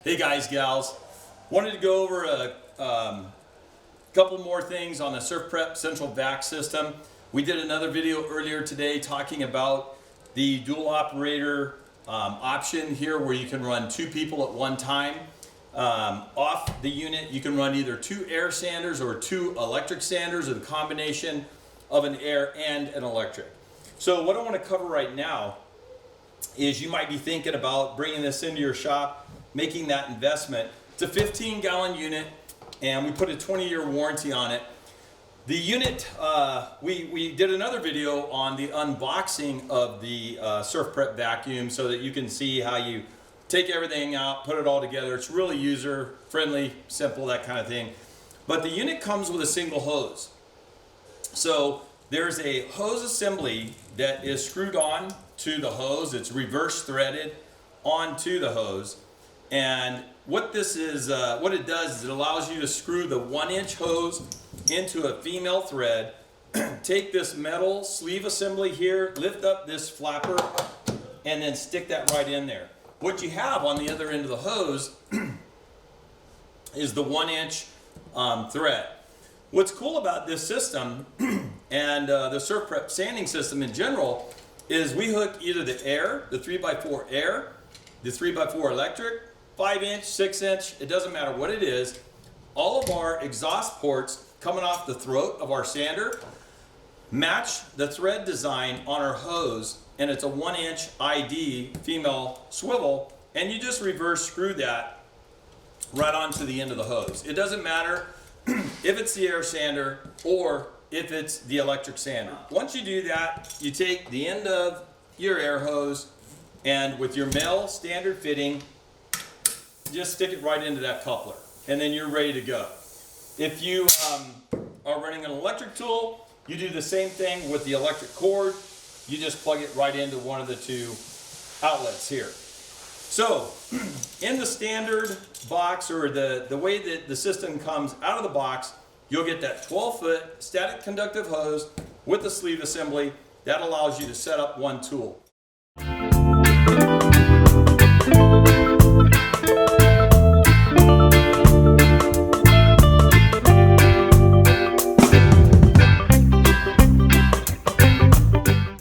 Hey guys, gals. Wanted to go over a couple more things on the SurfPrep central vac system. We did another video earlier today talking about the dual operator option here where you can run two people at one time. Off the unit, you can run either two air sanders or two electric sanders, or the combination of an air and an electric. So what I want to cover right now is you might be thinking about bringing this into your shop, making that investment. It's a 15-gallon unit, and we put a 20-year warranty on it. The unit, we did another video on the unboxing of the SurfPrep vacuum so that you can see how you take everything out, put it all together. It's really user-friendly, simple, that kind of thing. But the unit comes with a single hose. So there's a hose assembly that is screwed on to the hose. It's reverse threaded onto the hose. And what this is, what it does is it allows you to screw the 1-inch hose into a female thread, take this metal sleeve assembly here, lift up this flapper, and then stick that right in there. What you have on the other end of the hose is the 1-inch thread. What's cool about this system and the SurfPrep sanding system in general is we hook either the air, the 3x4 air, the 3x4 electric, 5-inch, 6-inch, it doesn't matter what it is. All of our exhaust ports coming off the throat of our sander match the thread design on our hose, and it's a 1-inch ID female swivel, and you just reverse screw that right onto the end of the hose. It doesn't matter if it's the air sander or if it's the electric sander. Once you do that, you take the end of your air hose and with your male standard fitting, just stick it right into that coupler, and then you're ready to go. If you are running an electric tool, you do the same thing with the electric cord. You just plug it right into one of the two outlets here. So in the standard box, or the way that the system comes out of the box, you'll get that 12-foot static conductive hose with the sleeve assembly that allows you to set up one tool.